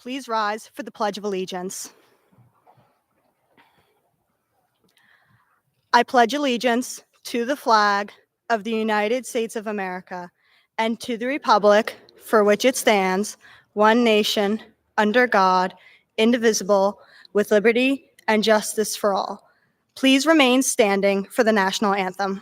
Please rise for the Pledge of Allegiance. I pledge allegiance to the flag of the United States of America and to the republic for which it stands, one nation, under God, indivisible, with liberty and justice for all. Please remain standing for the national anthem.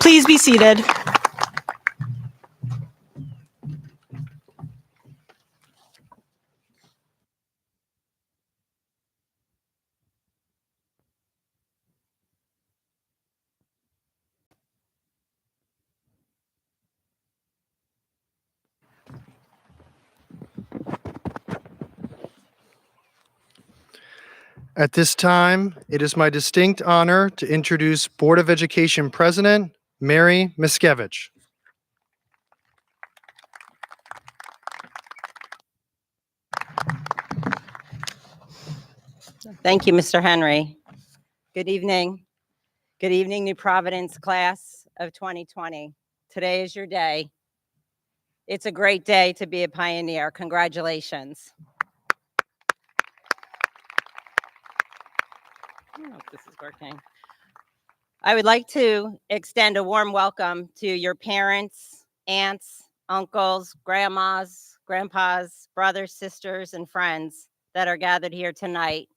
Please be seated. At this time, it is my distinct honor to introduce Board of Education President Mary Miskevich. Thank you, Mr. Henry. Good evening. Good evening, New Providence class of 2020. Today is your day. It's a great day to be a pioneer. Congratulations. I don't know if this is working. I would like to extend a warm welcome to your parents, aunts, uncles, grandmas, grandpas, brothers, sisters, and friends that are gathered here tonight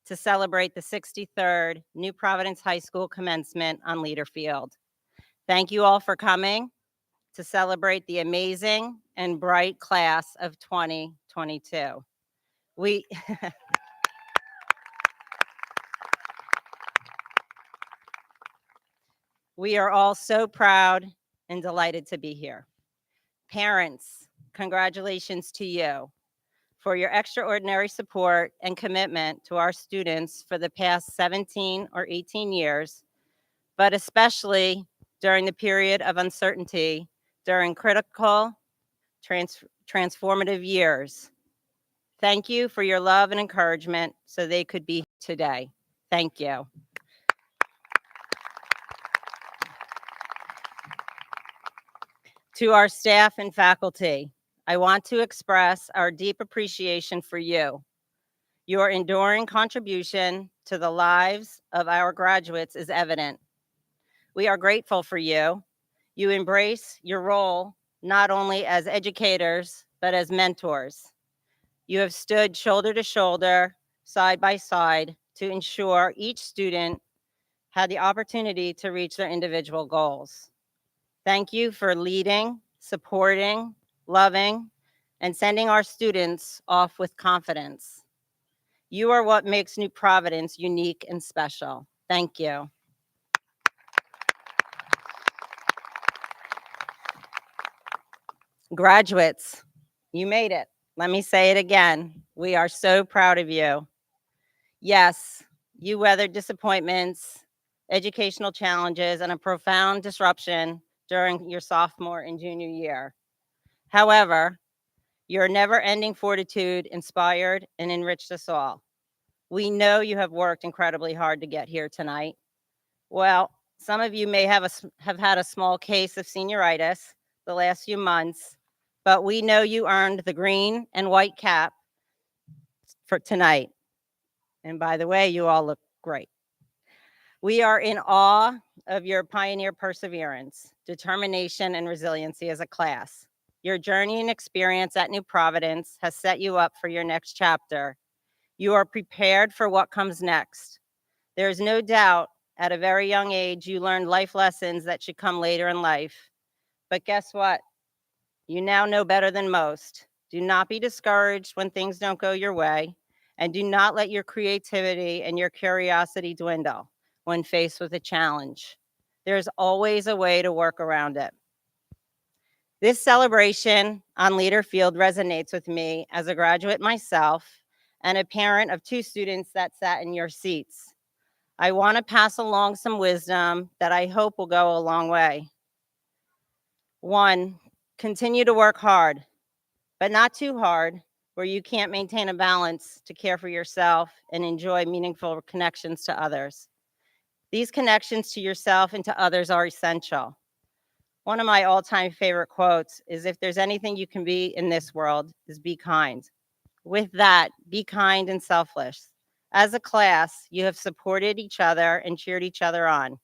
to celebrate the 63rd New Providence High School commencement on Leader Field. Thank you all for coming to celebrate the amazing and bright class of 2022. We are all so proud and delighted to be here. Parents, congratulations to you for your extraordinary support and commitment to our students for the past 17 or 18 years, but especially during the period of uncertainty during critical, transformative years. Thank you for your love and encouragement so they could be here today. Thank you. To our staff and faculty, I want to express our deep appreciation for you. Your enduring contribution to the lives of our graduates is evident. We are grateful for you. You embrace your role not only as educators, but as mentors. You have stood shoulder to shoulder, side by side, to ensure each student had the opportunity to reach their individual goals. Thank you for leading, supporting, loving, and sending our students off with confidence. You are what makes New Providence unique and special. Thank you. Graduates, you made it. Let me say it again. We are so proud of you. Yes, you weathered disappointments, educational challenges, and a profound disruption during your sophomore and junior year. However, your never-ending fortitude inspired and enriched us all. We know you have worked incredibly hard to get here tonight. Well, some of you may have had a small case of senioritis the last few months, but we know you earned the green and white cap for tonight. And by the way, you all look great. We are in awe of your pioneer perseverance, determination, and resiliency as a class. Your journey and experience at New Providence has set you up for your next chapter. You are prepared for what comes next. There is no doubt at a very young age, you learned life lessons that should come later in life. But guess what? You now know better than most. Do not be discouraged when things don't go your way, and do not let your creativity and your curiosity dwindle when faced with a challenge. There's always a way to work around it. This celebration on Leader Field resonates with me as a graduate myself and a parent of 2 students that sat in your seats. I want to pass along some wisdom that I hope will go a long way. 1, continue to work hard, but not too hard, where you can't maintain a balance to care for yourself and enjoy meaningful connections to others. These connections to yourself and to others are essential. One of my all-time favorite quotes is, if there's anything you can be in this world, is be kind. With that, be kind and selfless. As a class, you have supported each other and cheered each other on.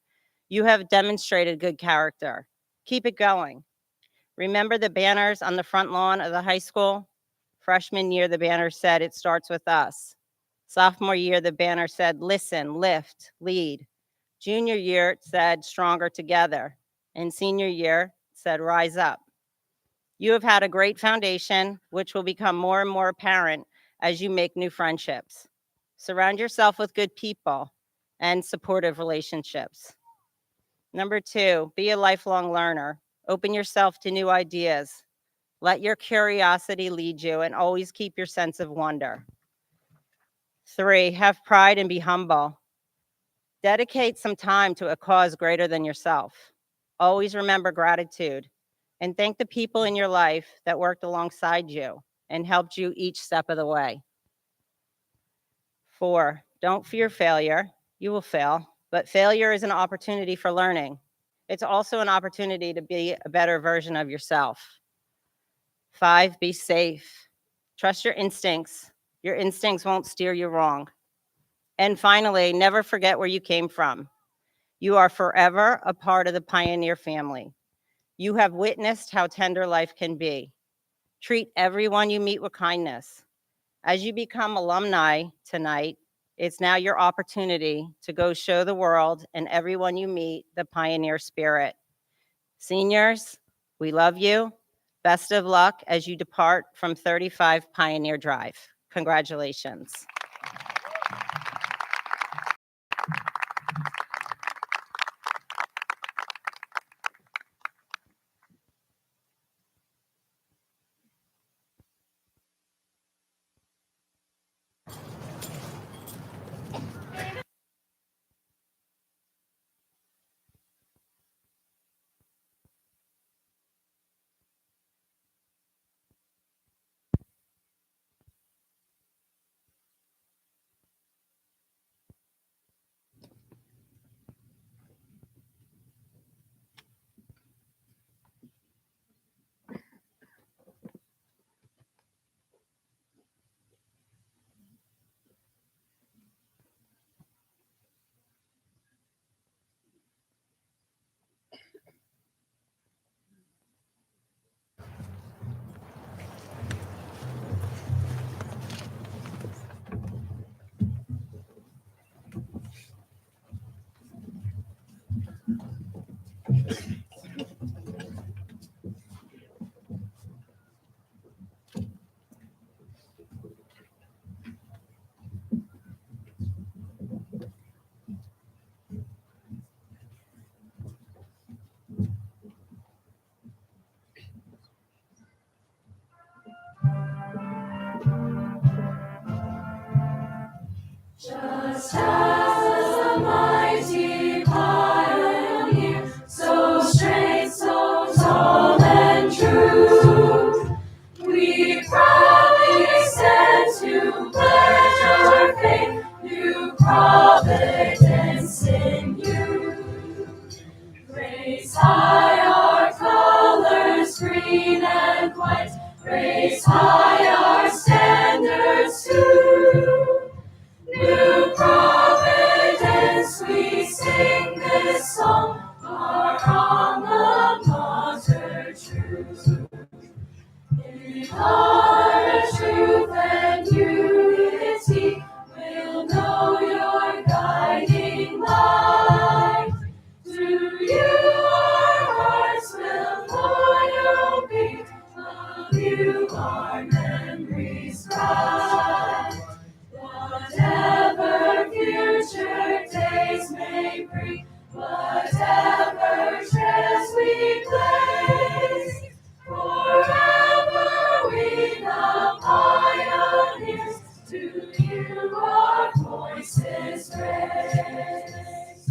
You have demonstrated good character. Keep it going. Remember the banners on the front lawn of the high school? Freshman year, the banner said, "It starts with us." Sophomore year, the banner said, "Listen, lift, lead." Junior year, it said, "Stronger together." And senior year, it said, "Rise up." You have had a great foundation, which will become more and more apparent as you make new friendships. Surround yourself with good people and supportive relationships. Number 2, be a lifelong learner. Open yourself to new ideas. Let your curiosity lead you, and always keep your sense of wonder. 3, have pride and be humble. Dedicate some time to a cause greater than yourself. Always remember gratitude and thank the people in your life that worked alongside you and helped you each step of the way. 4, don't fear failure. You will fail, but failure is an opportunity for learning. It's also an opportunity to be a better version of yourself. 5, be safe. Trust your instincts. Your instincts won't steer you wrong. And finally, never forget where you came from. You are forever a part of the Pioneer family. You have witnessed how tender life can be. Treat everyone you meet with kindness. As you become alumni tonight, it's now your opportunity to go show the world and everyone you meet the Pioneer spirit. Seniors, we love you. Best of luck as you depart from 35 Pioneer Drive. Congratulations. Just as a mighty pioneer, so straight, so tall and true, we proudly stand to pledge our faith, new providence in you. Raise high our colors, green and white, raise high our standards too. New Providence, we sing this song, our alma mater true. In our truth and unity, we'll know your guiding light. Through you our hearts will loyal be, of you our memories bright. Whatever future days may bring, whatever trails we place, forever we the pioneers, to you our voices raise.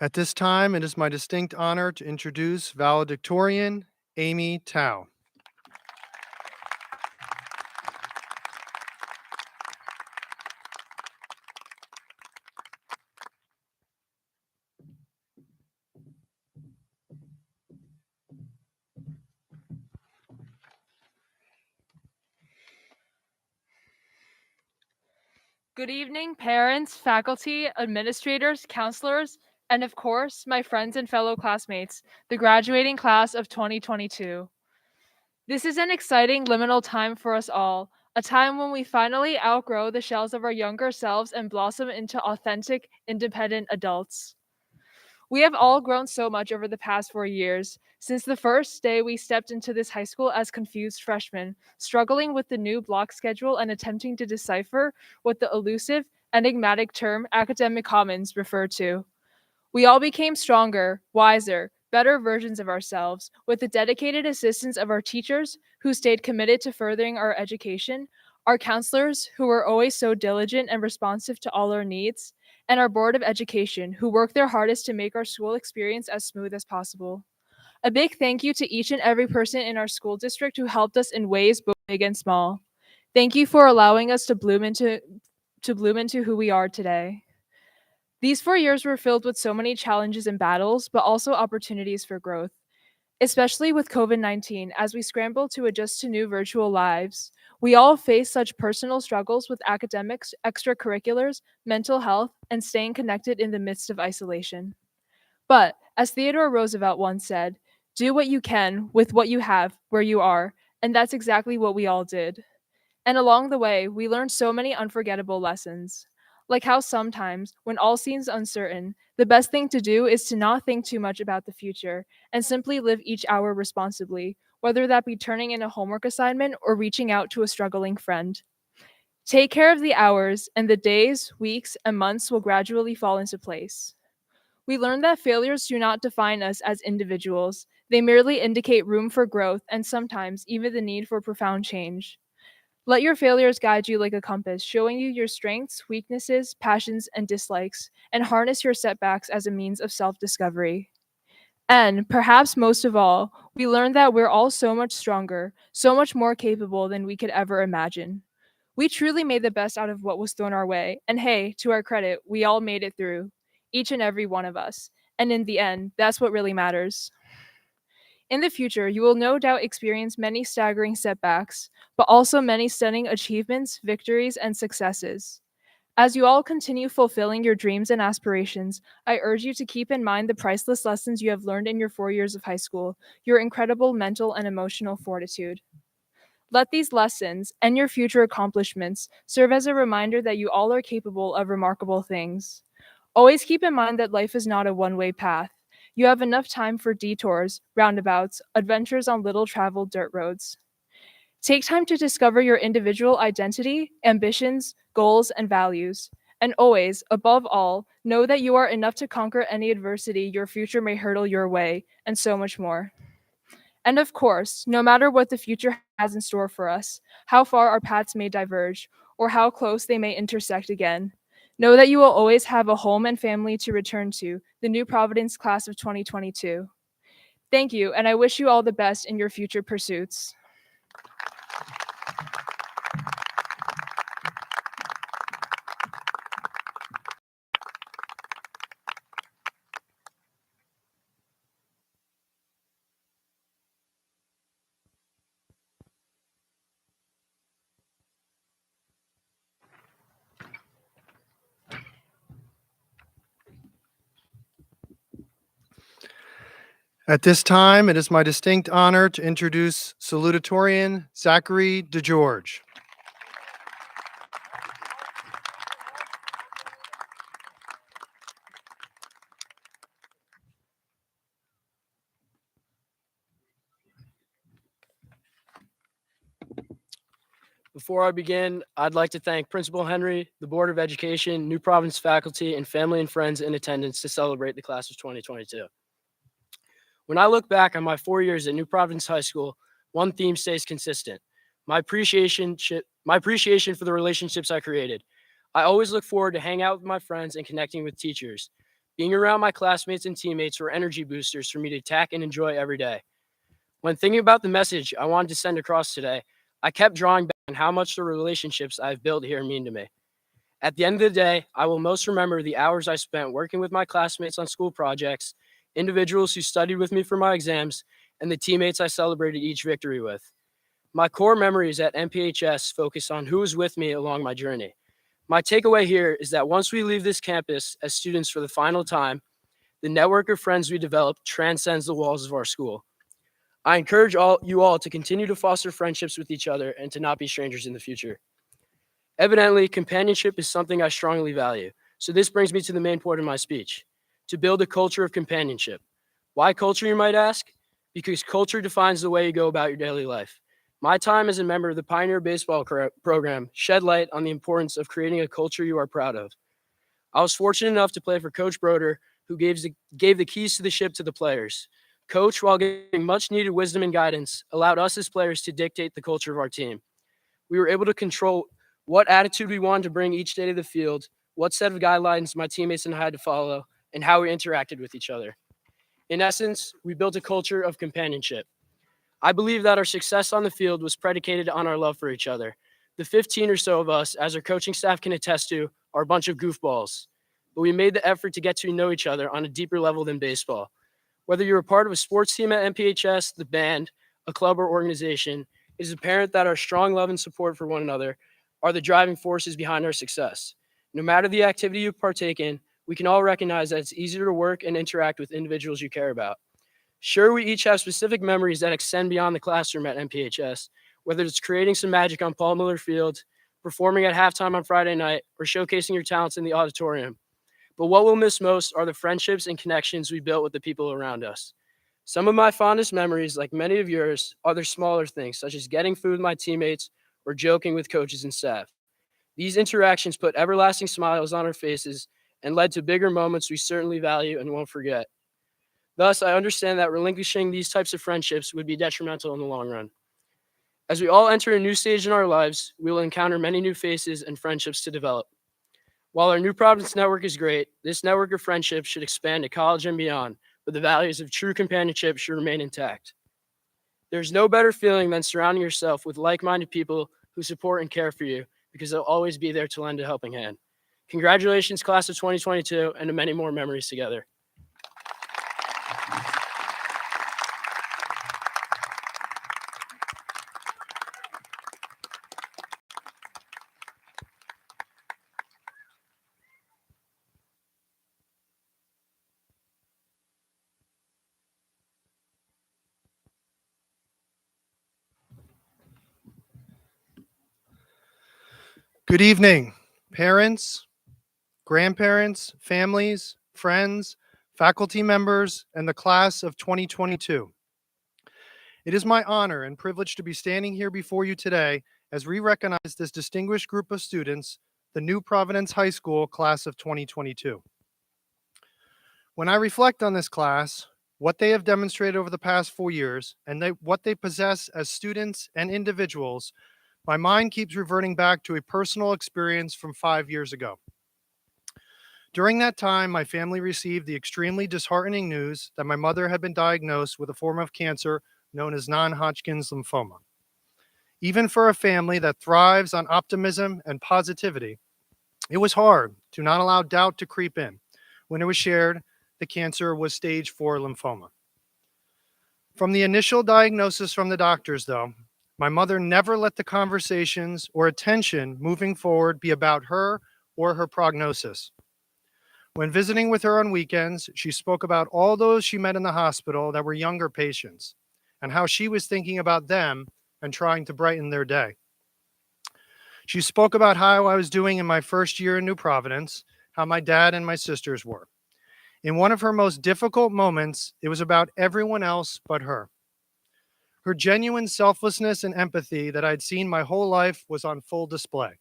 At this time, it is my distinct honor to introduce Valedictorian Amy Tao. Good evening, parents, faculty, administrators, counselors, and of course, my friends and fellow classmates, the graduating class of 2022. This is an exciting liminal time for us all, a time when we finally outgrow the shells of our younger selves and blossom into authentic, independent adults. We have all grown so much over the past 4 years, since the first day we stepped into this high school as confused freshmen, struggling with the new block schedule and attempting to decipher what the elusive, enigmatic term academic commons refer to. We all became stronger, wiser, better versions of ourselves with the dedicated assistance of our teachers who stayed committed to furthering our education, our counselors who were always so diligent and responsive to all our needs, and our Board of Education who worked their hardest to make our school experience as smooth as possible. A big thank you to each and every person in our school district who helped us in ways both big and small. Thank you for allowing us to bloom into who we are today. These 4 years were filled with so many challenges and battles, but also opportunities for growth, especially with COVID-19 as we scramble to adjust to new virtual lives. We all face such personal struggles with academics, extracurriculars, mental health, and staying connected in the midst of isolation. But as Theodore Roosevelt once said, do what you can with what you have where you are, and that's exactly what we all did. And along the way, we learned so many unforgettable lessons. Like how sometimes, when all seems uncertain, the best thing to do is to not think too much about the future and simply live each hour responsibly, whether that be turning in a homework assignment or reaching out to a struggling friend. Take care of the hours, and the days, weeks, and months will gradually fall into place. We learned that failures do not define us as individuals. They merely indicate room for growth and sometimes even the need for profound change. Let your failures guide you like a compass, showing you your strengths, weaknesses, passions, and dislikes, and harness your setbacks as a means of self-discovery. And perhaps most of all, we learned that we're all so much stronger, so much more capable than we could ever imagine. We truly made the best out of what was thrown our way, and hey, to our credit, we all made it through, each and every one of us. And in the end, that's what really matters. In the future, you will no doubt experience many staggering setbacks, but also many stunning achievements, victories, and successes. As you all continue fulfilling your dreams and aspirations, I urge you to keep in mind the priceless lessons you have learned in your 4 years of high school, your incredible mental and emotional fortitude. Let these lessons and your future accomplishments serve as a reminder that you all are capable of remarkable things. Always keep in mind that life is not a one-way path. You have enough time for detours, roundabouts, adventures on little-traveled dirt roads. Take time to discover your individual identity, ambitions, goals, and values. And always, above all, know that you are enough to conquer any adversity your future may hurtle your way, and so much more. And of course, no matter what the future has in store for us, how far our paths may diverge, or how close they may intersect again, know that you will always have a home and family to return to, the New Providence class of 2022. Thank you, and I wish you all the best in your future pursuits. At this time, it is my distinct honor to introduce Salutatorian Zachary DeGeorge. Before I begin, I'd like to thank Principal Henry, the Board of Education, New Providence faculty, and family and friends in attendance to celebrate the class of 2022. When I look back on my 4 years at New Providence High School, one theme stays consistent: my appreciation for the relationships I created. I always look forward to hanging out with my friends and connecting with teachers. Being around my classmates and teammates were energy boosters for me to attack and enjoy every day. When thinking about the message I wanted to send across today, I kept drawing back on how much the relationships I've built here mean to me. At the end of the day, I will most remember the hours I spent working with my classmates on school projects, individuals who studied with me for my exams, and the teammates I celebrated each victory with. My core memories at NPHS focus on who was with me along my journey. My takeaway here is that once we leave this campus as students for the final time, the network of friends we develop transcends the walls of our school. I encourage you all to continue to foster friendships with each other and to not be strangers in the future. Evidently, companionship is something I strongly value, so this brings me to the main point of my speech: to build a culture of companionship. Why culture, you might ask? Because culture defines the way you go about your daily life. My time as a member of the Pioneer Baseball program shed light on the importance of creating a culture you are proud of. I was fortunate enough to play for Coach Broder, who gave the keys to the ship to the players. Coach, while giving much needed wisdom and guidance, allowed us as players to dictate the culture of our team. We were able to control what attitude we wanted to bring each day to the field, what set of guidelines my teammates and I had to follow, and how we interacted with each other. In essence, we built a culture of companionship. I believe that our success on the field was predicated on our love for each other. The 15 or so of us, as our coaching staff can attest to, are a bunch of goofballs. But we made the effort to get to know each other on a deeper level than baseball. Whether you're a part of a sports team at NPHS, the band, a club, or organization, it is apparent that our strong love and support for one another are the driving forces behind our success. No matter the activity you partake in, we can all recognize that it's easier to work and interact with individuals you care about. Sure, we each have specific memories that extend beyond the classroom at NPHS, whether it's creating some magic on Paul Miller Field, performing at halftime on Friday night, or showcasing your talents in the auditorium. But what we'll miss most are the friendships and connections we built with the people around us. Some of my fondest memories, like many of yours, are the smaller things, such as getting food with my teammates or joking with coaches and staff. These interactions put everlasting smiles on our faces and led to bigger moments we certainly value and won't forget. Thus, I understand that relinquishing these types of friendships would be detrimental in the long run. As we all enter a new stage in our lives, we will encounter many new faces and friendships to develop. While our New Providence network is great, this network of friendships should expand to college and beyond, but the values of true companionship should remain intact. There's no better feeling than surrounding yourself with like-minded people who support and care for you, because they'll always be there to lend a helping hand. Congratulations, class of 2022, and to many more memories together. Good evening, parents, grandparents, families, friends, faculty members, and the class of 2022. It is my honor and privilege to be standing here before you today as we recognize this distinguished group of students, the New Providence High School class of 2022. When I reflect on this class, what they have demonstrated over the past 4 years, and what they possess as students and individuals, my mind keeps reverting back to a personal experience from 5 years ago. During that time, my family received the extremely disheartening news that my mother had been diagnosed with a form of cancer known as non-Hodgkin's lymphoma. Even for a family that thrives on optimism and positivity, it was hard to not allow doubt to creep in when it was shared the cancer was stage 4 lymphoma. From the initial diagnosis from the doctors, though, my mother never let the conversations or attention moving forward be about her or her prognosis. When visiting with her on weekends, she spoke about all those she met in the hospital that were younger patients and how she was thinking about them and trying to brighten their day. She spoke about how I was doing in my first year in New Providence, how my dad and my sisters were. In one of her most difficult moments, it was about everyone else but her. Her genuine selflessness and empathy that I'd seen my whole life was on full display.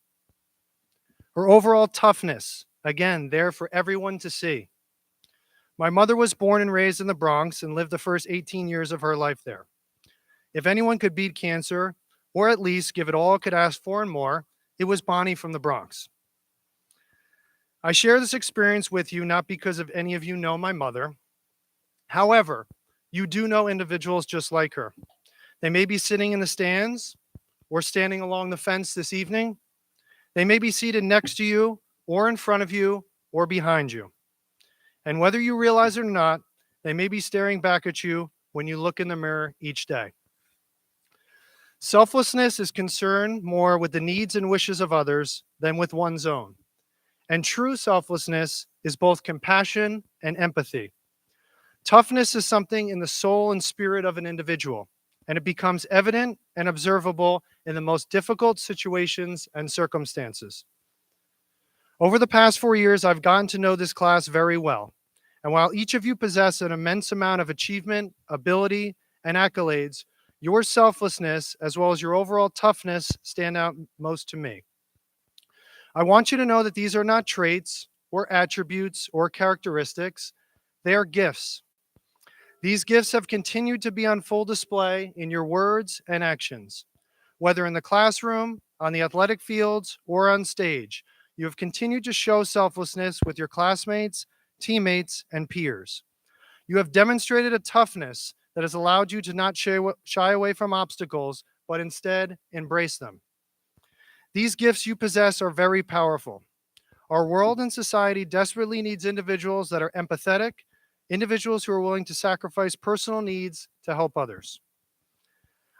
Her overall toughness, again, there for everyone to see. My mother was born and raised in the Bronx and lived the first 18 years of her life there. If anyone could beat cancer, or at least give it all it could ask for and more, it was Bonnie from the Bronx. I share this experience with you not because of any of you know my mother. However, you do know individuals just like her. They may be sitting in the stands or standing along the fence this evening. They may be seated next to you or in front of you or behind you. And whether you realize it or not, they may be staring back at you when you look in the mirror each day. Selflessness is concerned more with the needs and wishes of others than with one's own. And true selflessness is both compassion and empathy. Toughness is something in the soul and spirit of an individual, and it becomes evident and observable in the most difficult situations and circumstances. Over the past 4 years, I've gotten to know this class very well. And while each of you possess an immense amount of achievement, ability, and accolades, your selflessness, as well as your overall toughness, stand out most to me. I want you to know that these are not traits or attributes or characteristics. They are gifts. These gifts have continued to be on full display in your words and actions. Whether in the classroom, on the athletic fields, or on stage, you have continued to show selflessness with your classmates, teammates, and peers. You have demonstrated a toughness that has allowed you to not shy away from obstacles, but instead embrace them. These gifts you possess are very powerful. Our world and society desperately needs individuals that are empathetic, individuals who are willing to sacrifice personal needs to help others.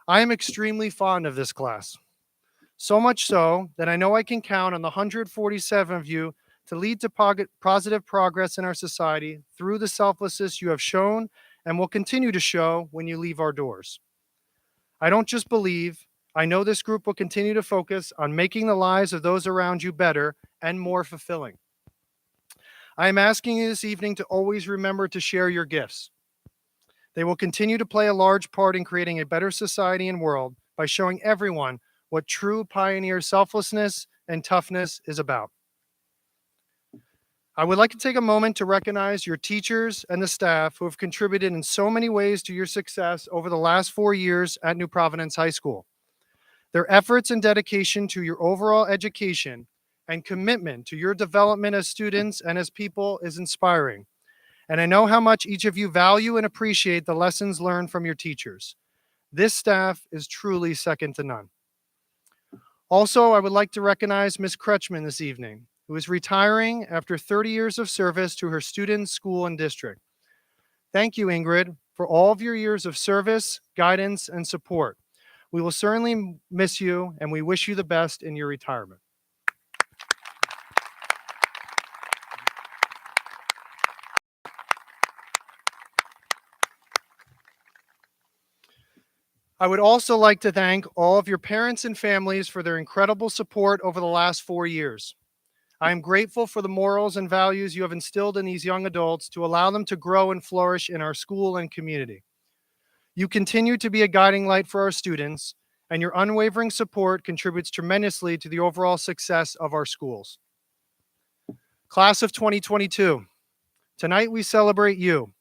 I am extremely fond of this class. So much so that I know I can count on the 147 of you to lead to positive progress in our society through the selflessness you have shown and will continue to show when you leave our doors. I don't just believe, I know this group will continue to focus on making the lives of those around you better and more fulfilling. I am asking you this evening to always remember to share your gifts. They will continue to play a large part in creating a better society and world by showing everyone what true pioneer selflessness and toughness is about. I would like to take a moment to recognize your teachers and the staff who have contributed in so many ways to your success over the last 4 years at New Providence High School. Their efforts and dedication to your overall education and commitment to your development as students and as people is inspiring. And I know how much each of you value and appreciate the lessons learned from your teachers. This staff is truly second to none. Also, I would like to recognize Ms. Kretschmann this evening, who is retiring after 30 years of service to her students, school, and district. Thank you, Ingrid, for all of your years of service, guidance, and support. We will certainly miss you, and we wish you the best in your retirement. I would also like to thank all of your parents and families for their incredible support over the last 4 years. I am grateful for the morals and values you have instilled in these young adults to allow them to grow and flourish in our school and community. You continue to be a guiding light for our students, and your unwavering support contributes tremendously to the overall success of our schools. Class of 2022, tonight we celebrate you,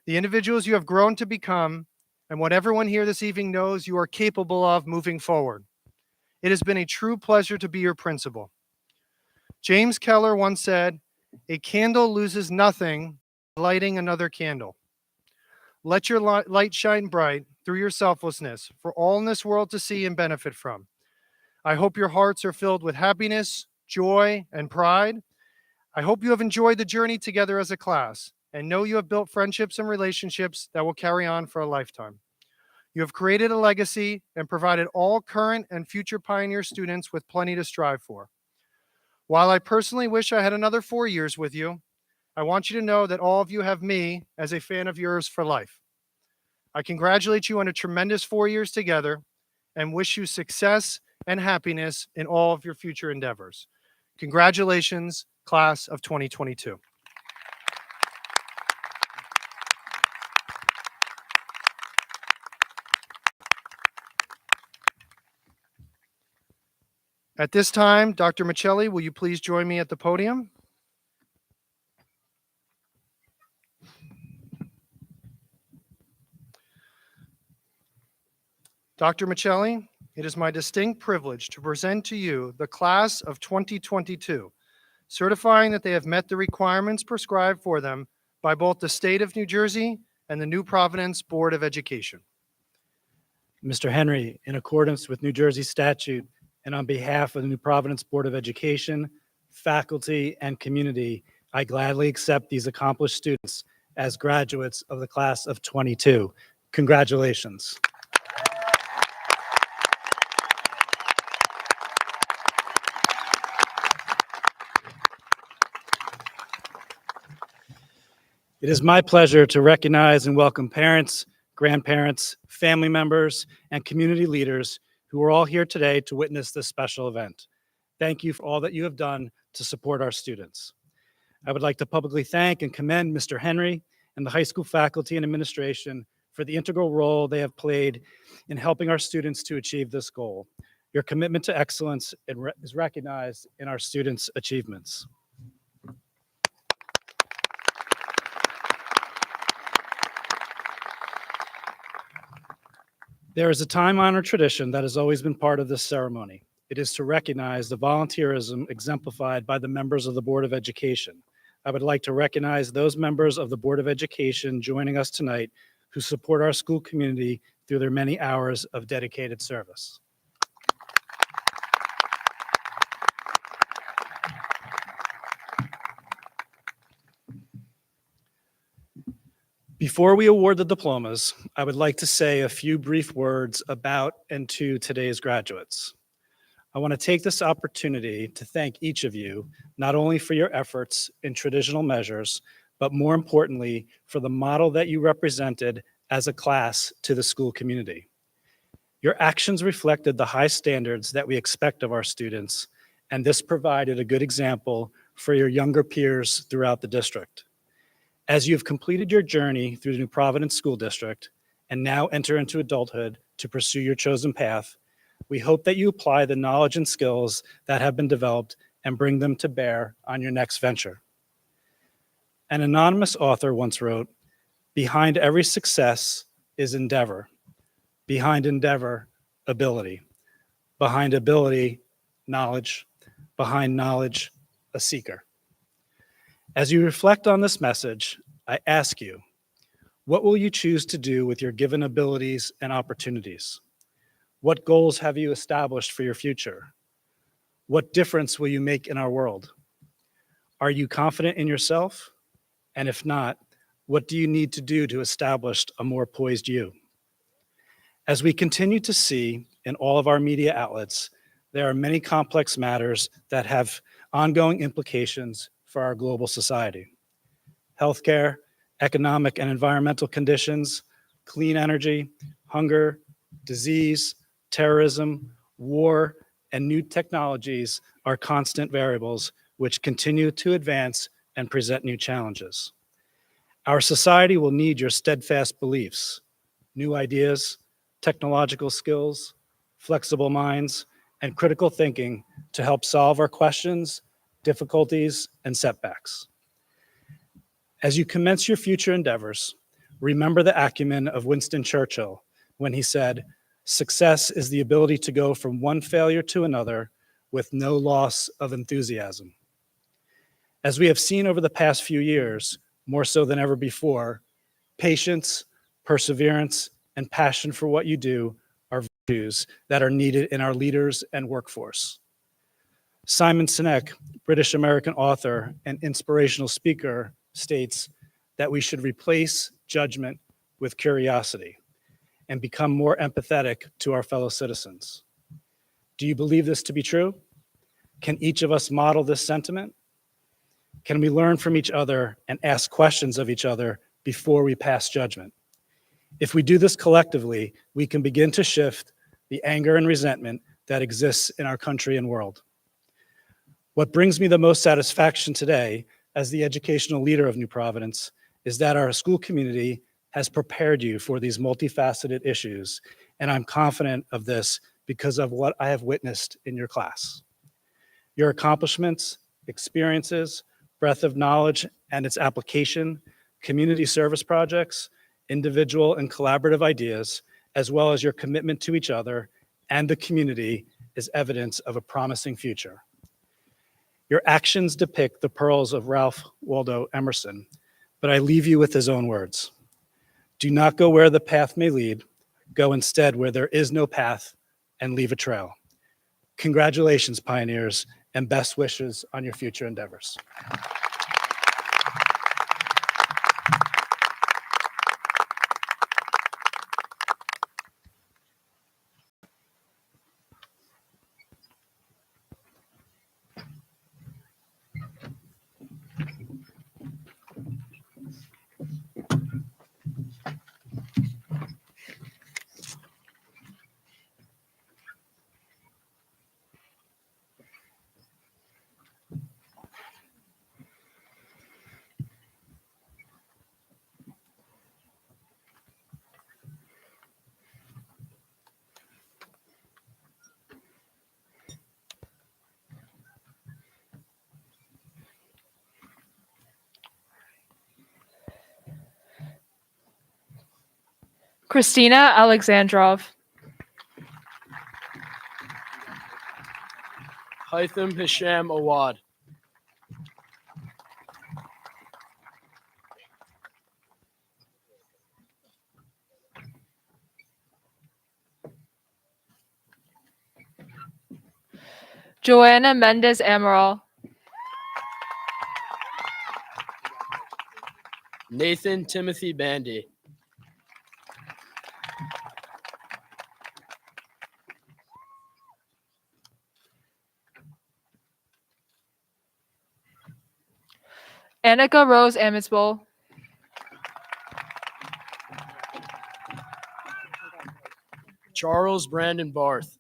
the individuals you have grown to become, and what everyone here this evening knows you are capable of moving forward. It has been a true pleasure to be your principal. James Keller once said, "A candle loses nothing by lighting another candle." Let your light shine bright through your selflessness for all in this world to see and benefit from. I hope your hearts are filled with happiness, joy, and pride. I hope you have enjoyed the journey together as a class and know you have built friendships and relationships that will carry on for a lifetime. You have created a legacy and provided all current and future Pioneer students with plenty to strive for. While I personally wish I had another 4 years with you, I want you to know that all of you have me as a fan of yours for life. I congratulate you on a tremendous 4 years together and wish you success and happiness in all of your future endeavors. Congratulations, class of 2022. At this time, Dr. Michelli, will you please join me at the podium? Dr. Michelli, it is my distinct privilege to present to you the class of 2022, certifying that they have met the requirements prescribed for them by both the state of New Jersey and the New Providence Board of Education. Mr. Henry, in accordance with New Jersey statute and on behalf of the New Providence Board of Education, faculty, and community, I gladly accept these accomplished students as graduates of the class of 22. Congratulations. It is my pleasure to recognize and welcome parents, grandparents, family members, and community leaders who are all here today to witness this special event. Thank you for all that you have done to support our students. I would like to publicly thank and commend Mr. Henry and the high school faculty and administration for the integral role they have played in helping our students to achieve this goal. Your commitment to excellence is recognized in our students' achievements. There is a time-honored tradition that has always been part of this ceremony. It is to recognize the volunteerism exemplified by the members of the Board of Education. I would like to recognize those members of the Board of Education joining us tonight who support our school community through their many hours of dedicated service. Before we award the diplomas, I would like to say a few brief words about and to today's graduates. I want to take this opportunity to thank each of you, not only for your efforts in traditional measures, but more importantly, for the model that you represented as a class to the school community. Your actions reflected the high standards that we expect of our students, and this provided a good example for your younger peers throughout the district. As you have completed your journey through the New Providence School District and now enter into adulthood to pursue your chosen path, we hope that you apply the knowledge and skills that have been developed and bring them to bear on your next venture. An anonymous author once wrote, "Behind every success is endeavor. Behind endeavor, ability. Behind ability, knowledge. Behind knowledge, a seeker." As you reflect on this message, I ask you, what will you choose to do with your given abilities and opportunities? What goals have you established for your future? What difference will you make in our world? Are you confident in yourself? And if not, what do you need to do to establish a more poised you? As we continue to see in all of our media outlets, there are many complex matters that have ongoing implications for our global society. Healthcare, economic and environmental conditions, clean energy, hunger, disease, terrorism, war, and new technologies are constant variables which continue to advance and present new challenges. Our society will need your steadfast beliefs, new ideas, technological skills, flexible minds, and critical thinking to help solve our questions, difficulties, and setbacks. As you commence your future endeavors, remember the acumen of Winston Churchill when he said, "Success is the ability to go from one failure to another with no loss of enthusiasm." As we have seen over the past few years, more so than ever before, patience, perseverance, and passion for what you do are virtues that are needed in our leaders and workforce. Simon Sinek, British American author and inspirational speaker, states that we should replace judgment with curiosity and become more empathetic to our fellow citizens. Do you believe this to be true? Can each of us model this sentiment? Can we learn from each other and ask questions of each other before we pass judgment? If we do this collectively, we can begin to shift the anger and resentment that exists in our country and world. What brings me the most satisfaction today as the educational leader of New Providence is that our school community has prepared you for these multifaceted issues, and I'm confident of this because of what I have witnessed in your class. Your accomplishments, experiences, breadth of knowledge and its application, community service projects, individual and collaborative ideas, as well as your commitment to each other and the community is evidence of a promising future. Your actions depict the pearls of Ralph Waldo Emerson, but I leave you with his own words. Do not go where the path may lead, go instead where there is no path and leave a trail. Congratulations, pioneers, and best wishes on your future endeavors. Christina Alexandrov. Hytham Hisham Awad. Joanna Mendez Amaral. Nathan Timothy Bandy. Annika Rose Amitsbowl. Charles Brandon Barth.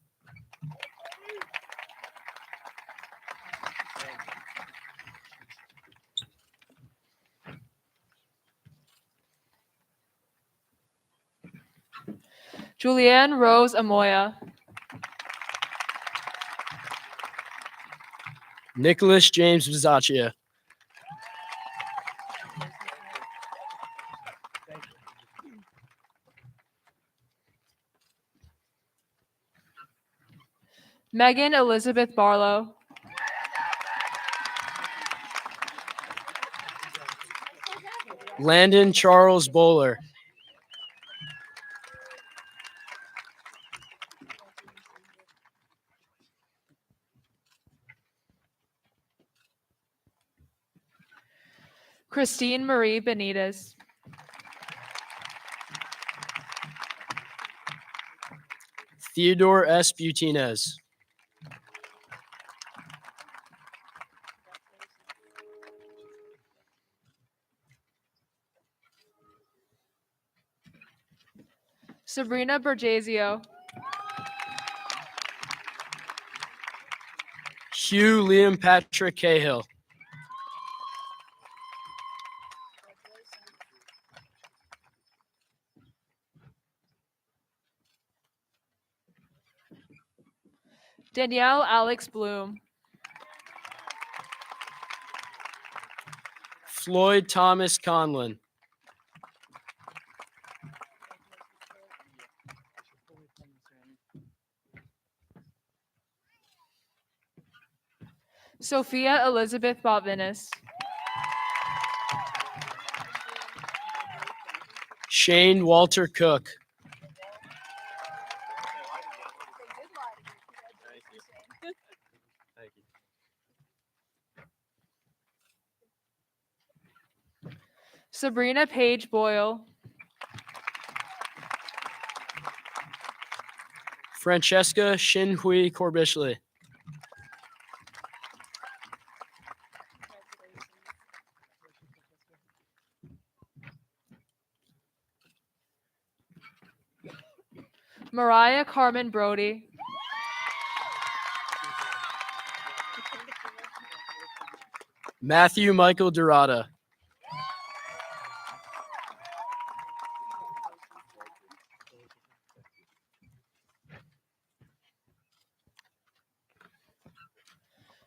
Julianne Rose Amoya. Nicholas James Bizaccia. Megan Elizabeth Barlow. Landon Charles Bowler. Christine Marie Benitez. Theodore S. Butinez. Sabrina Bergesio. Hugh Liam Patrick Cahill. Danielle Alex Bloom. Floyd Thomas Conlon. Sophia Elizabeth Botvinis. Shane Walter Cook. Sabrina Page Boyle. Francesca Shinhui Corbishley. Mariah Carmen Brody. Matthew Michael Dorada.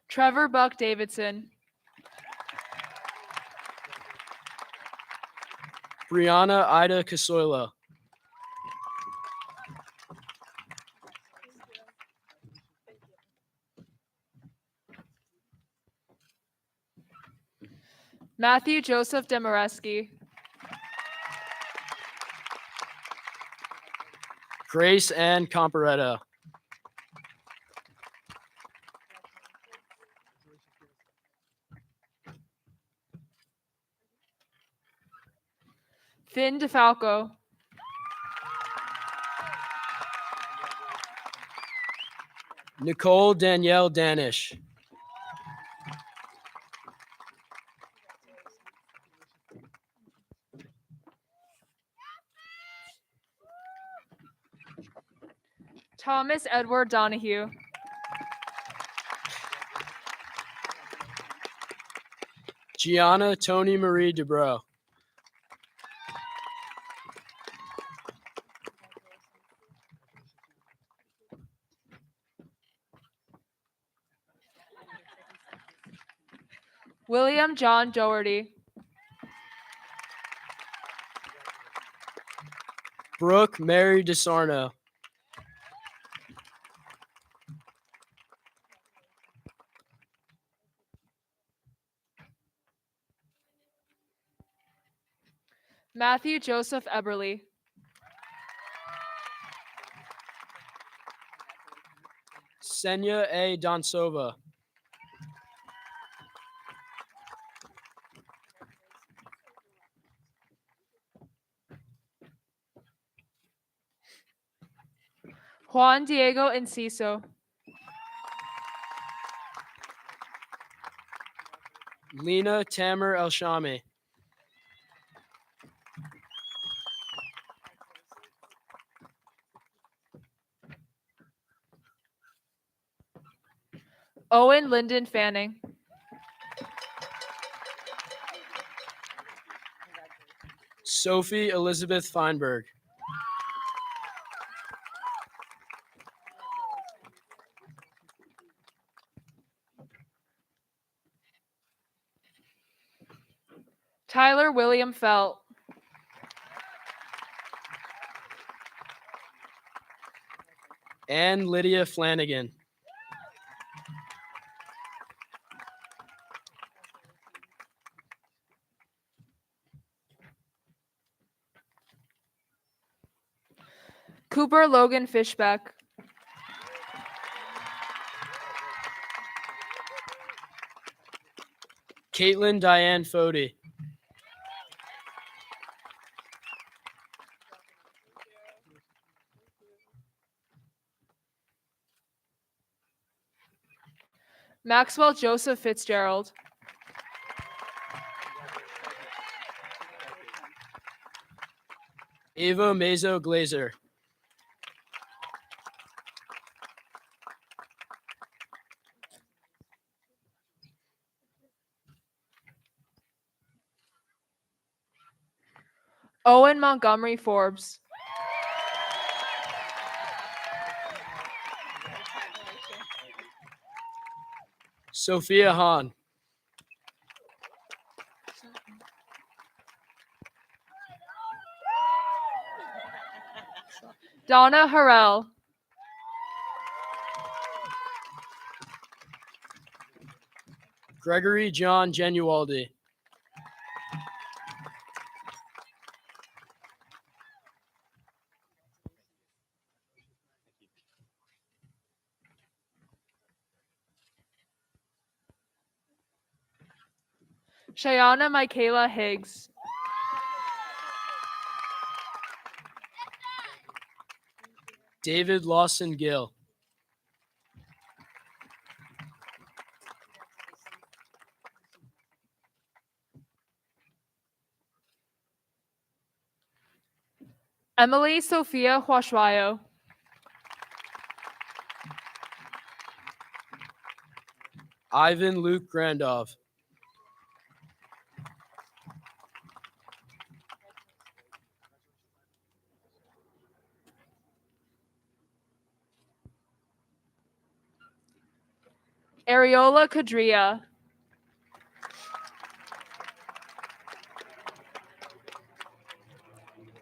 Trevor Buck Davidson. Brianna Ida Casoila. Matthew Joseph Demoreski. Grace Ann Comparetta. Finn DeFalco. Nicole Danielle Danish. Thomas Edward Donahue. Gianna Tony Marie Dubrow. William John Doherty. Brooke Mary DeSarno. Matthew Joseph Eberly. Senya A. Donsova. Juan Diego Enciso. Lena Tamer Elshami. Owen Lyndon Fanning. Sophie Elizabeth Feinberg. Tyler William Felt. Ann Lydia Flanagan. Cooper Logan Fishbeck. Caitlin Diane Fody. Maxwell Joseph Fitzgerald. Ava Mazo Glazer. Owen Montgomery Forbes. Sophia Hahn. Donna Harrell. Gregory John Genualdi. Shayana Michaela Higgs. David Lawson Gill. Emily Sophia Huashwayo. Ivan Luke Grandov. Ariola Kadria.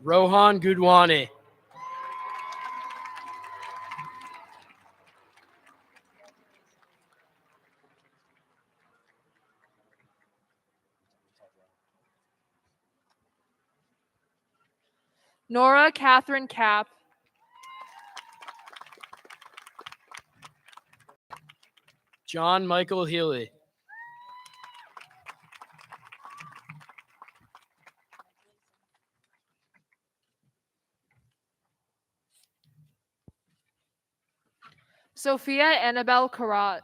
Rohan Gudwani. Nora Catherine Kapp. John Michael Healy. Sophia Annabelle Karat.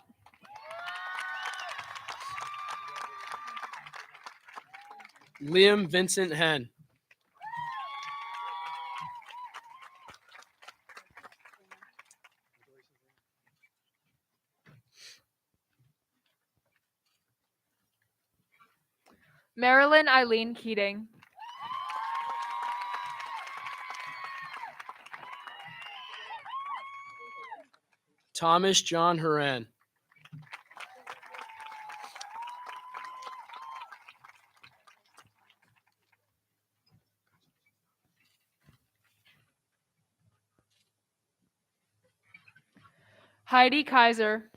Liam Vincent Henn. Marilyn Eileen Keating. Thomas John Horan. Heidi Kaiser.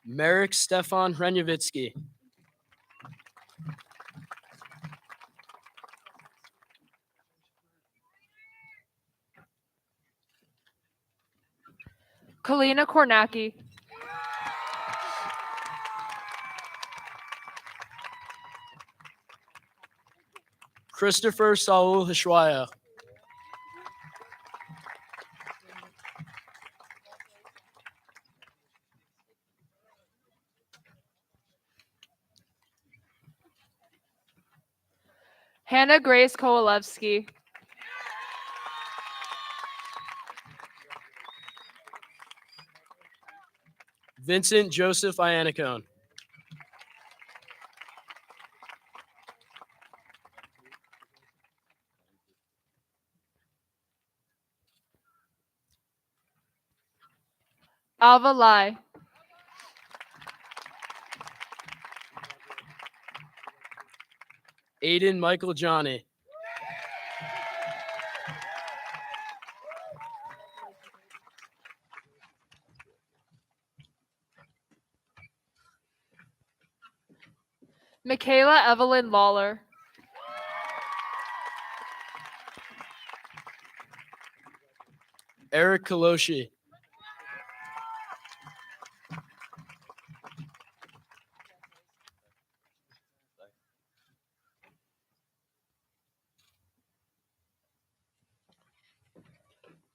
Merrick Stefan Hrenyavitsky. Kalina Kornacki. Christopher Saul Hishwaya. Hannah Grace Kowalewski. Vincent Joseph Iannacone. Alva Lai. Aiden Michael Johnny. Michaela Evelyn Lawler. Eric Kaloshi.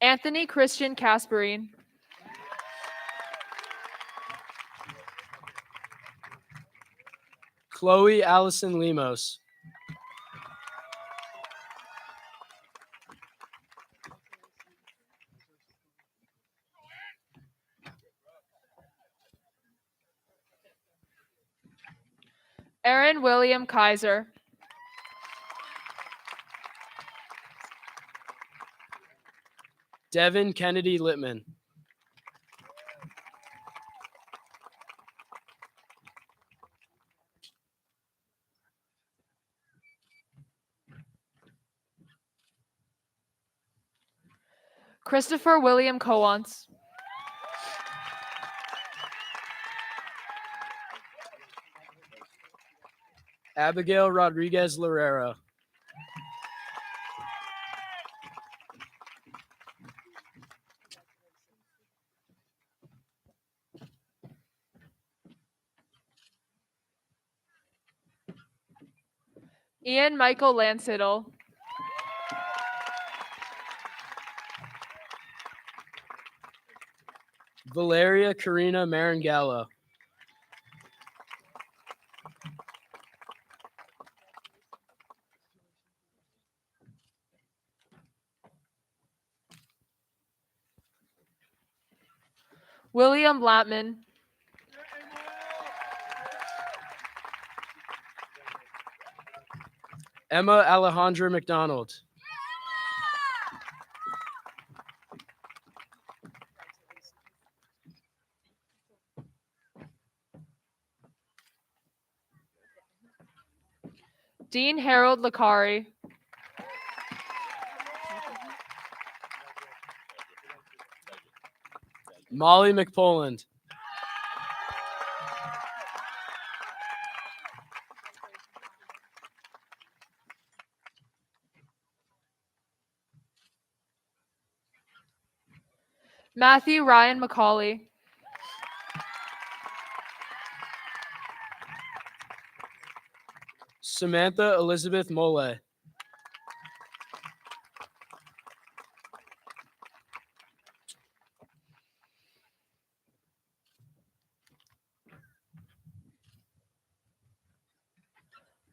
Anthony Christian Casperine. Chloe Allison Lemos. Aaron William Kaiser. Devin Kennedy Littman. Christopher William Coants. Abigail Rodriguez Lorero. Ian Michael Lansiddle. Valeria Karina Marangallo. William Latman. Emma Alejandra McDonald. Dean Harold Lakari. Molly McPoland. Matthew Ryan McCauley. Samantha Elizabeth Mole.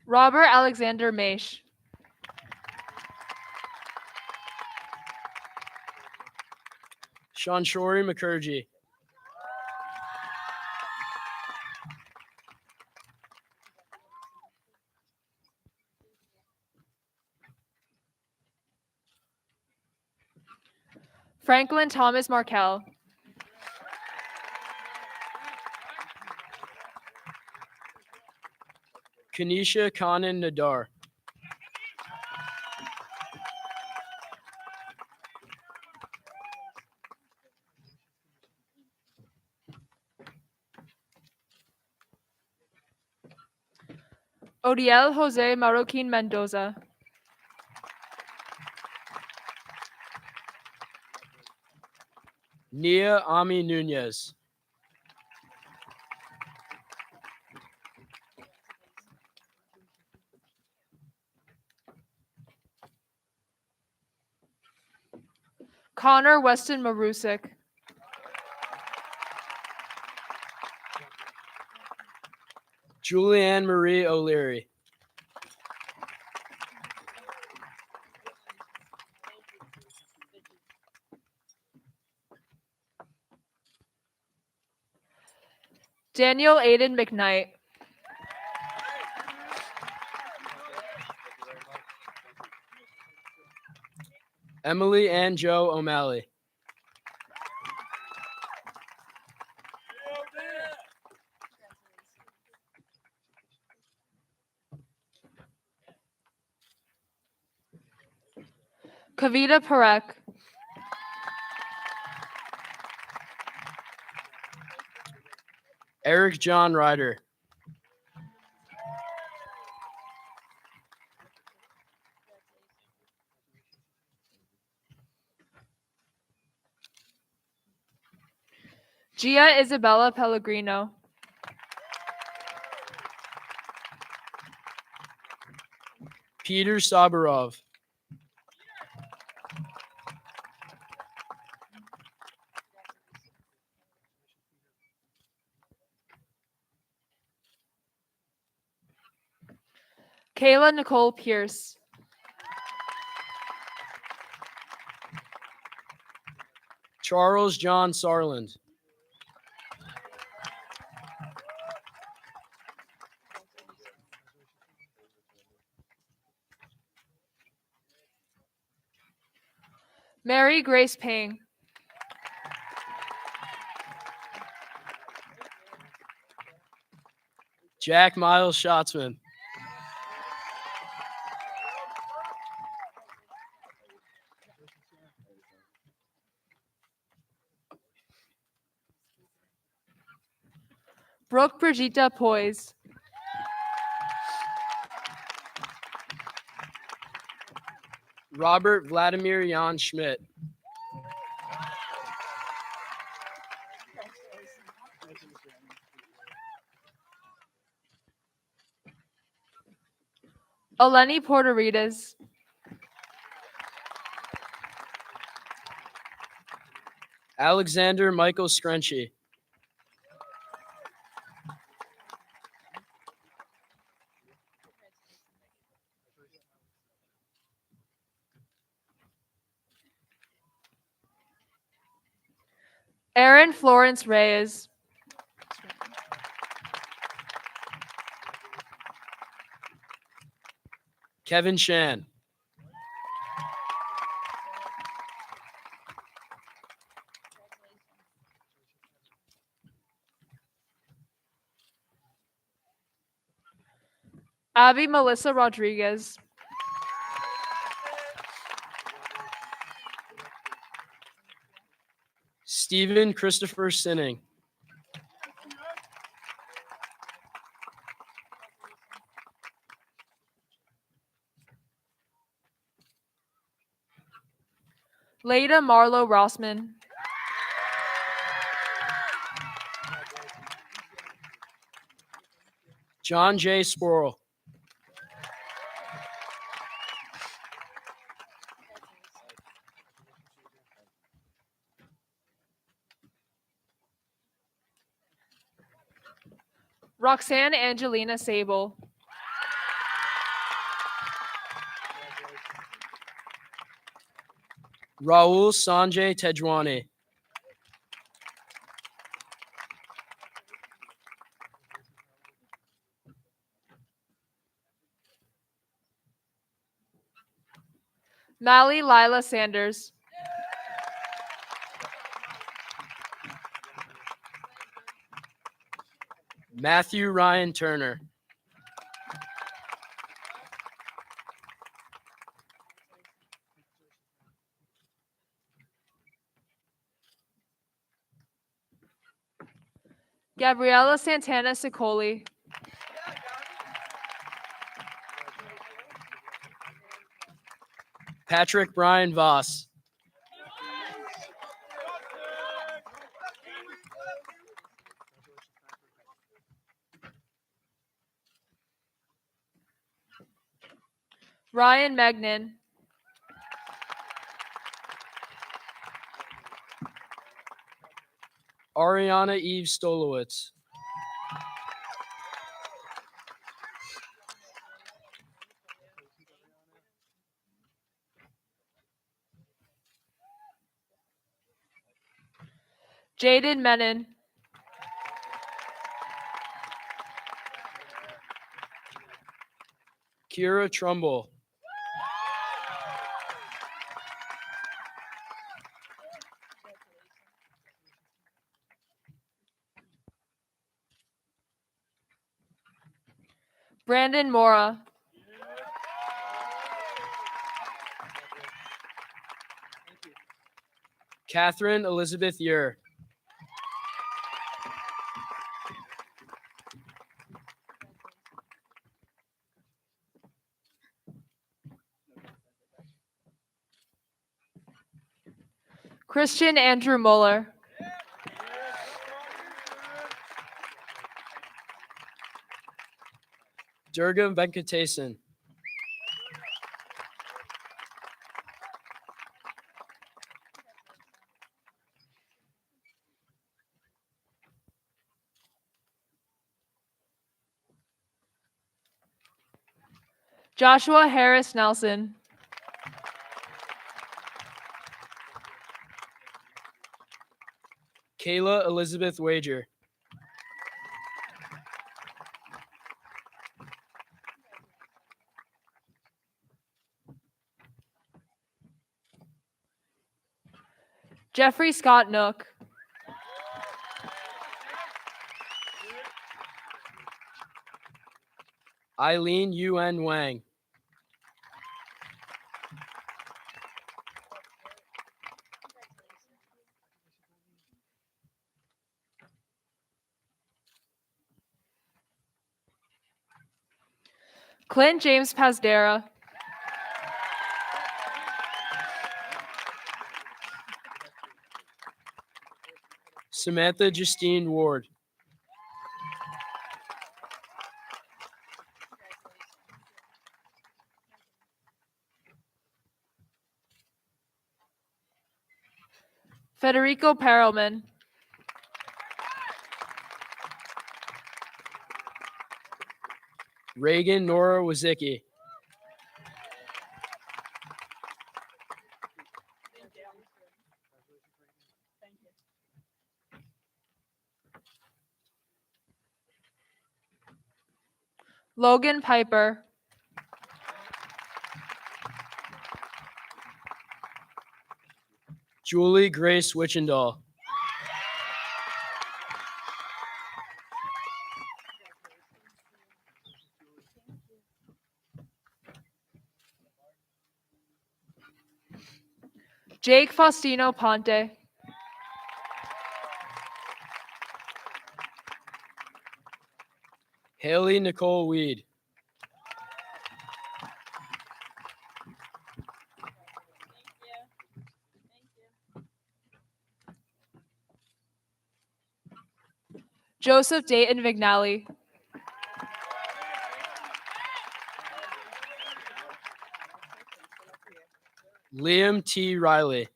Robert Alexander Maish. Shanshori Mukherjee. Franklin Thomas Markell. Kanisha Kanan Nadar. Odiel Jose Marroquin Mendoza. Nia Ami Nunez. Connor Weston Marusik. Julianne Marie O'Leary. Daniel Aiden McKnight. Emily Ann Joe O'Malley. Kavita Parekh. Eric John Ryder. Gia Isabella Pellegrino. Peter Sabarov. Kayla Nicole Pierce. Charles John Sarland. Mary Grace Payne. Jack Miles Schatzman. Brooke Brigitta Poise. Robert Vladimir Jan Schmidt. Eleni Porteritas. Alexander Michael Screnchy. Aaron Florence Reyes. Kevin Shan. Abby Melissa Rodriguez. Stephen Christopher Sinning. Leda Marlo Rossman. John J. Sporl. Roxanne Angelina Sable. Raul Sanjay Tejwani. Mally Lila Sanders. Matthew Ryan Turner. Gabriela Santana Sicoli. Patrick Brian Voss. Ryan Magnin. Ariana Eve Stolowitz. Jaden Menon. Kira Trumbull. Brandon Mora. Catherine Elizabeth Ure. Christian Andrew Muller. Durga Venkatesan. Joshua Harris Nelson. Kayla Elizabeth Wager. Jeffrey Scott Nook. Eileen Yuen Wang. Clint James Pasdera. Samantha Justine Ward. Federico Perelman. Reagan Nora Wazicki. Logan Piper. Julie Grace Wichendall. Jake Faustino Ponte. Haley Nicole Weed. Joseph Dayton Vignali. Liam T. Riley.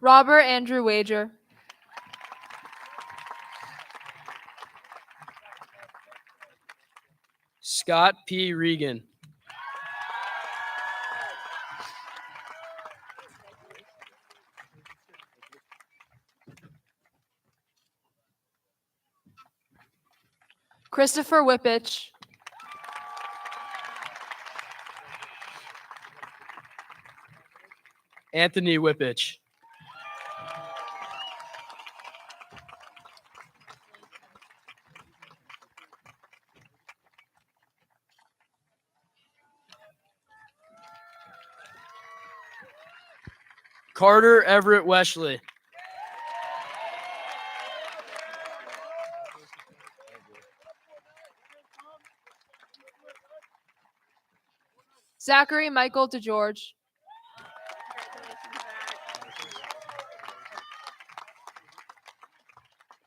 Robert Andrew Wager. Scott P. Regan. Christopher Whippich. Anthony Whippich. Carter Everett Wesley. Zachary Michael DeGeorge.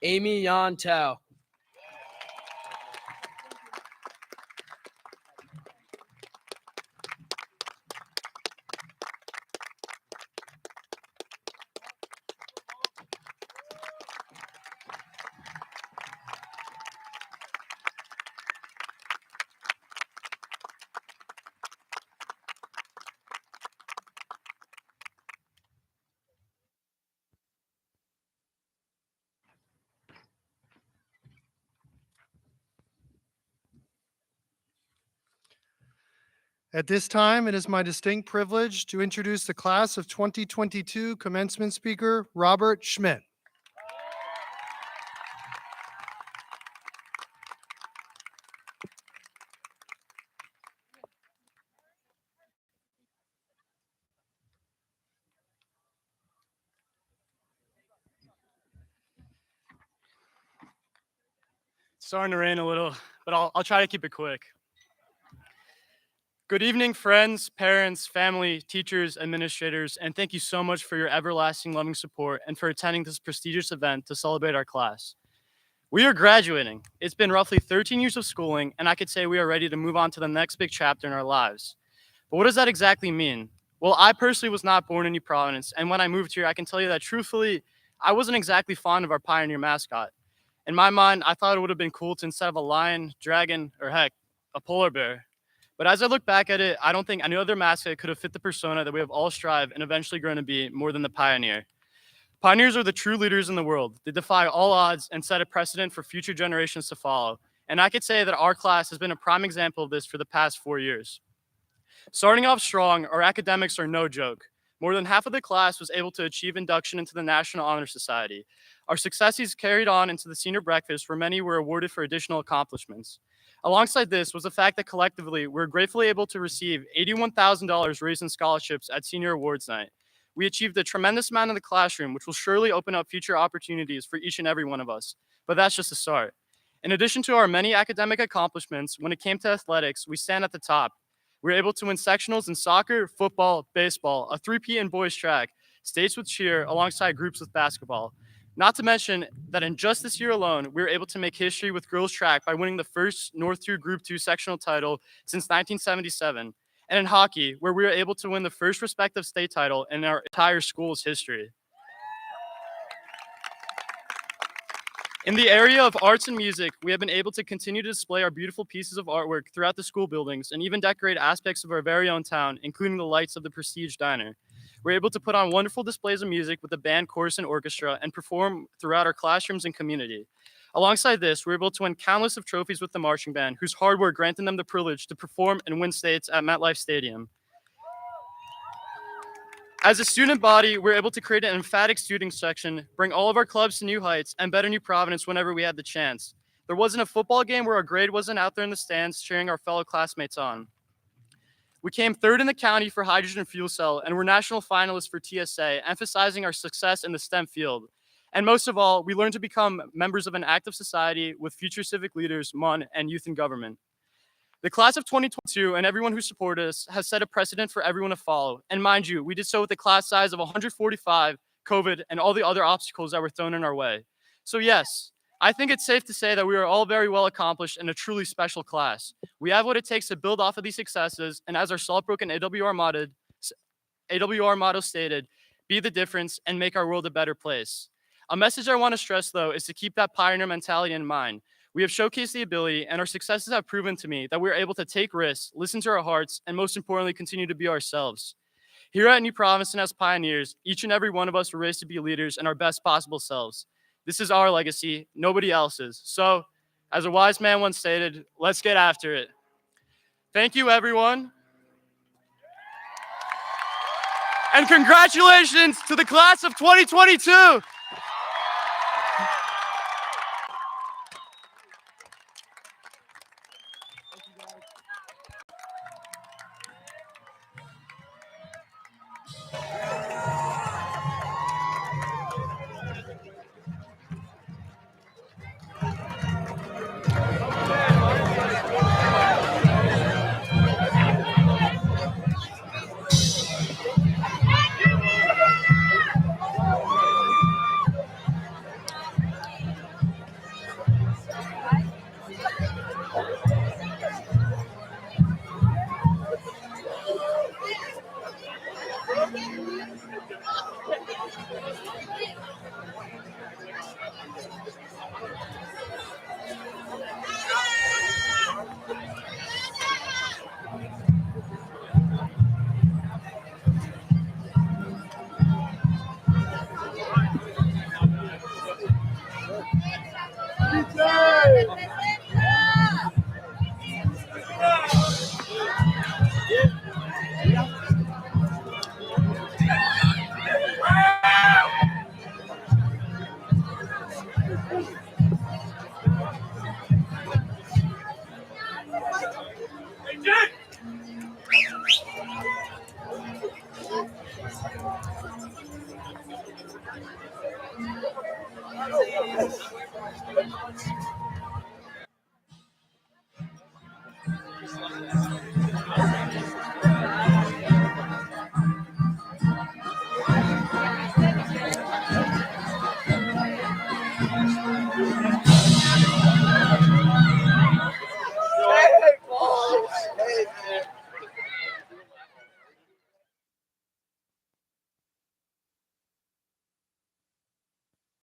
Amy Yan Tao. At this time, it is my distinct privilege to introduce the class of 2022 commencement speaker, Robert Schmidt. It's starting to rain a little, but I'll try to keep it quick. Good evening, friends, parents, family, teachers, administrators, and thank you so much for your everlasting loving support and for attending this prestigious event to celebrate our class. We are graduating. It's been roughly 13 years of schooling, and I could say we are ready to move on to the next big chapter in our lives. But what does that exactly mean? Well, I personally was not born in New Providence, and when I moved here, I can tell you that truthfully, I wasn't exactly fond of our Pioneer mascot. In my mind, I thought it would have been cool to instead of a lion, dragon, or heck, a polar bear. But as I look back at it, I don't think any other mascot could have fit the persona that we have all strived and eventually grown to be more than the Pioneer. Pioneers are the true leaders in the world. They defy all odds and set a precedent for future generations to follow. And I could say that our class has been a prime example of this for the past 4 years. Starting off strong, our academics are no joke. More than half of the class was able to achieve induction into the National Honor Society. Our successes carried on into the senior breakfast, where many were awarded for additional accomplishments. Alongside this was the fact that collectively, we're gratefully able to receive $81,000 raised in scholarships at Senior Awards Night. We achieved a tremendous amount in the classroom, which will surely open up future opportunities for each and every one of us. But that's just a start. In addition to our many academic accomplishments, when it came to athletics, we stand at the top. We were able to win sectionals in soccer, football, baseball, a 3P in boys track, states with cheer, alongside groups with basketball. Not to mention that in just this year alone, we were able to make history with girls track by winning the first North 2 Group 2 sectional title since 1977. And in hockey, where we were able to win the first respective state title in our entire school's history. In the area of arts and music, we have been able to continue to display our beautiful pieces of artwork throughout the school buildings and even decorate aspects of our very own town, including the lights of the Prestige Diner. We're able to put on wonderful displays of music with the band, chorus, and orchestra and perform throughout our classrooms and community. Alongside this, we're able to win countless of trophies with the marching band, whose hard work granted them the privilege to perform and win states at MetLife Stadium. As a student body, we're able to create an emphatic student section, bring all of our clubs to new heights, and better New Providence whenever we had the chance. There wasn't a football game where our grade wasn't out there in the stands cheering our fellow classmates on. We came third in the county for hydrogen fuel cell and were national finalists for TSA, emphasizing our success in the STEM field. And most of all, we learned to become members of an active society with future civic leaders, MUN, and youth in government. The class of 2022 and everyone who supported us has set a precedent for everyone to follow. And mind you, we did so with a class size of 145, COVID, and all the other obstacles that were thrown in our way. So yes, I think it's safe to say that we are all very well accomplished and a truly special class. We have what it takes to build off of these successes, and as our Saltbrook and AWR motto stated, be the difference and make our world a better place. A message I want to stress, though, is to keep that pioneer mentality in mind. We have showcased the ability, and our successes have proven to me that we're able to take risks, listen to our hearts, and most importantly, continue to be ourselves. Here at New Providence and as pioneers, each and every one of us were raised to be leaders and our best possible selves. This is our legacy, nobody else's. So, as a wise man once stated, let's get after it. Thank you, everyone. And congratulations to the class of 2022.